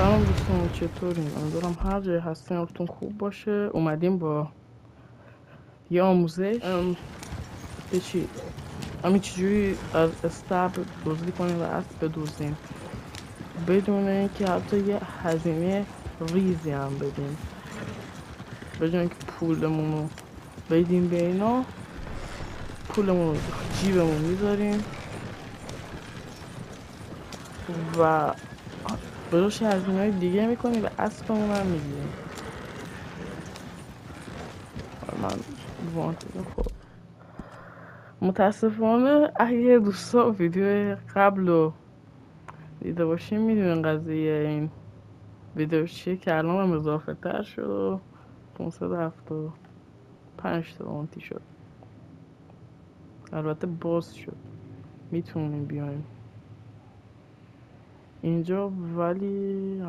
سلام دوستان، چطورین؟ امیدوارم هر جای هستین حالتون خوب باشه. اومدیم با یه آموزش به چی؟ همین چجوری از استبل دزدی کنیم و اسب بدزدیم بدون اینکه حتی یه هزینه ریزی هم بدیم، بدون اینکه پولمون رو بدیم به اینا. پولمون رو جیبمون میذاریم و بروش هزینه های دیگه میکنیم و اسبمون هم میگیریم. من وانتد خود متاسفانه اگه دوستا ویدیو قبل رو دیده باشیم میدونین قضیه این ویدیو چیه که الان هم اضافه تر شد و 575 تا وانتی شد. البته باز شد، میتونیم بیایم اینجا، ولی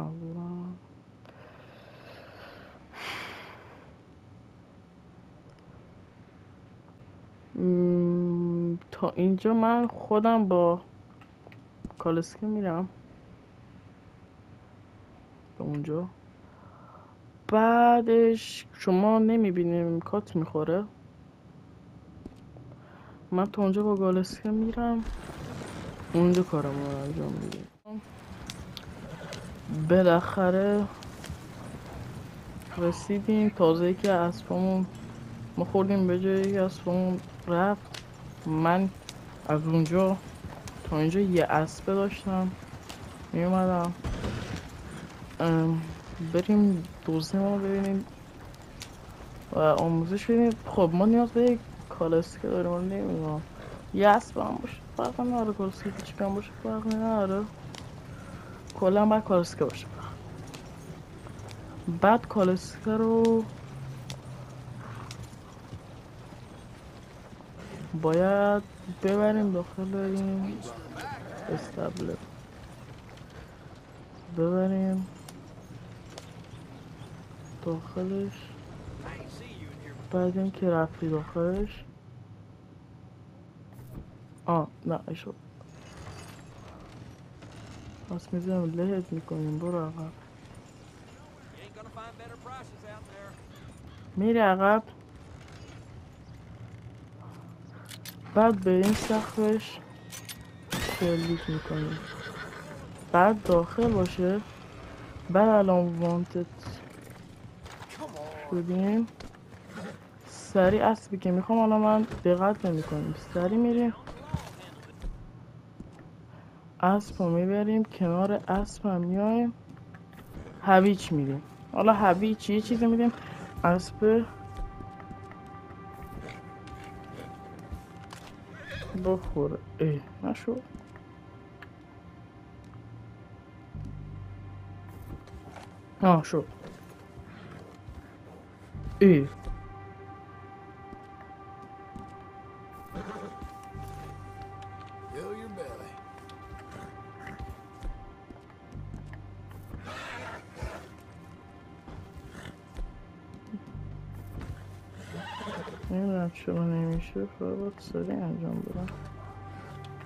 تا اینجا من خودم با کالسکه میرم به اونجا. بعدش شما نمیبینیم کات میخوره، من تا اونجا با گالسکه میرم اونجا کارم رو انجام میدیم. بالاخره رسیدیم. تازه که اسبمون ما خوردیم به جایی که اسبمون رفت. من از اونجا تا اینجا یه اسبه داشتم، میومدم بریم دوزه ما ببینیم و آموزش ببینیم. خب ما نیاز به یک کالسکه داریم، من نمیدونم یه اسب هم باشه فرق نداره، کالسکه کوچیک هم باشه فرق نداره، کلا باید کالسکه باشه. بعد کالسکه رو باید ببریم داخل این استبله، ببریم داخلش. بعد اینکه رفتی داخلش نه ایشو پس میزنم لهت میکنیم. برو عقب، میری عقب. بعد به این سقفش کلیک میکنیم، بعد داخل باشه. بعد الان وانتد شدیم، سریع اسبی که میخوام الان من دقت نمیکنیم، سریع میریم اسب رو میبریم کنار، اسب هم میایم هویچ میدیم. حالا هویچ یه چیزی میدیم اسب بخوره. نشو شد. نمیدونم چرا نمیشه، فقط باید سریع انجام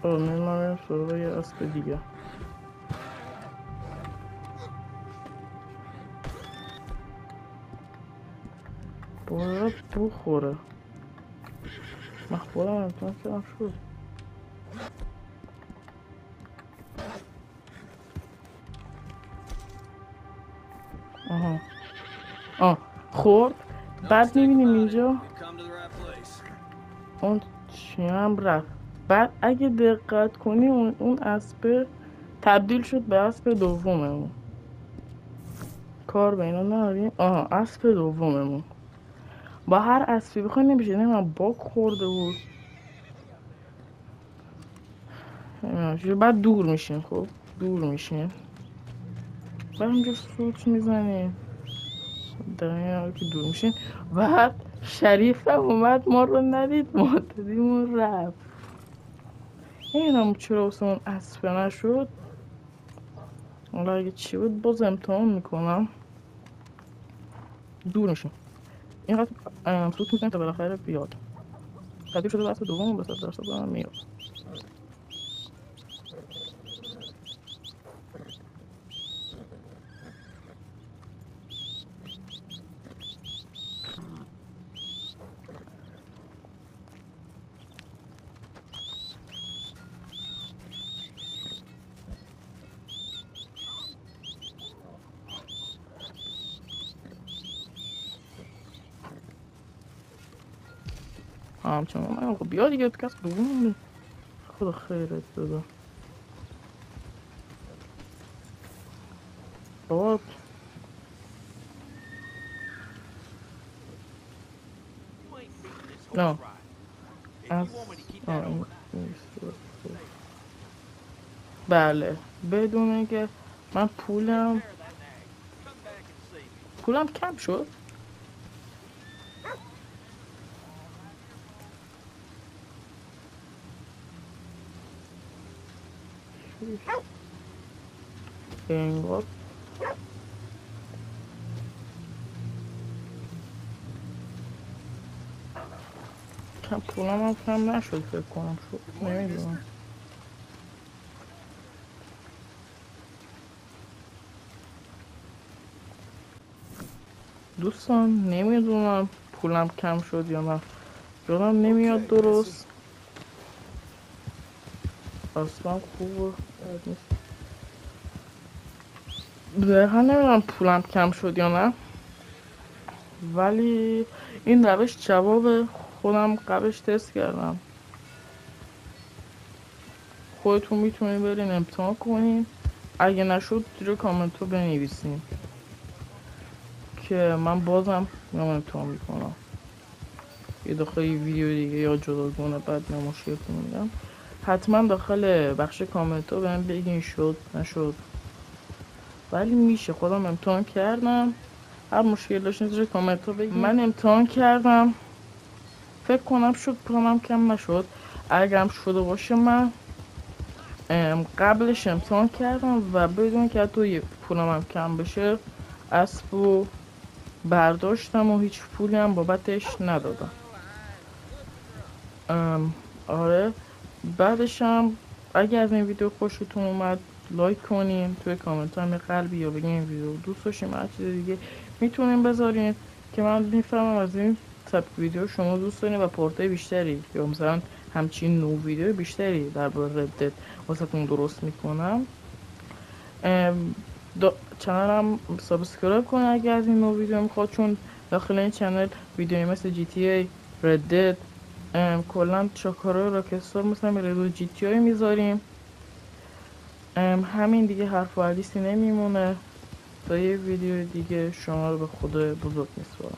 بدم. نمیدونم سراغ یه اسب دیگه. باید بخوره. من خودم امتحان کردم شد. خورد. بعد میبینیم اینجا اون چی هم رفت. بعد اگه دقت کنی اون اسب تبدیل شد به اسب دوممون. کار به اینا نداریم. اسب دوممون با هر اسبی بخوای نمیشه. من باک خورده بود. بعد دور میشین. خب دور میشین، بعد اینجا سوت میزنیم دقیقا که دور میشین. بعد شریف هم اومد ما رو ندید، معتدیمون رفت. نمیدونم چرا واسه اون اسبه نشد. حالا اگه چی بود باز امتحان میکنم. دور میشین اینقدر سوت میزنیم تا بالاخره بیاد. تبدیل شده به اسب دوم به 100% دارم میاد. همچنان من آقا بیا دیگه تو کس بگونی خدا خیرت بده بابا نه از بله بدون اینکه من پولم کم شد انگار پولم هم کم نشد فکر کنم شد نمیدونم دوستان نمیدونم پولم کم شد یا نه یادم نمیاد درست اصلا خوبه دقیقا نمیدونم پولم کم شد یا نه ولی این روش جواب خودم قبلش تست کردم خودتون میتونین برین امتحان کنین اگه نشد زیر کامنت رو بنویسین که من بازم میام امتحان میکنم یه داخل ویدیو دیگه یا جداگونه بعد من مشکلتون میگم حتما داخل بخش کامنت ها بهم بگین شد نشد ولی میشه خودم امتحان کردم هر مشکل داشتین زیر کامنت ها بگین من امتحان کردم فکر کنم شد پولم کم نشد اگرم شده باشه من قبلش امتحان کردم و بدون که حتی پولم هم کم بشه اسبو برداشتم و هیچ پولی هم بابتش ندادم آره بعدش هم اگه از این ویدیو خوشتون اومد لایک کنین توی کامنت هم قلبی یا بگین این ویدیو دوست داشتین هر چیز دیگه میتونین بذارین که من میفهمم از این سبک ویدیو شما دوست دارین و پارتای بیشتری یا مثلا همچین نوع ویدیو بیشتری درباره ردت واسهتون درست میکنم چنلم سابسکرایب کنین اگه از این نوع ویدیو میخواد چون داخل این چنل ویدیوی مثل جی تی ای ردت کلا چاکارای راکستار مثل ردو جی تی ای میذاریم همین دیگه حرف و حدیثی نمیمونه تا یه ویدیو دیگه شما رو به خدا بزرگ میسپارم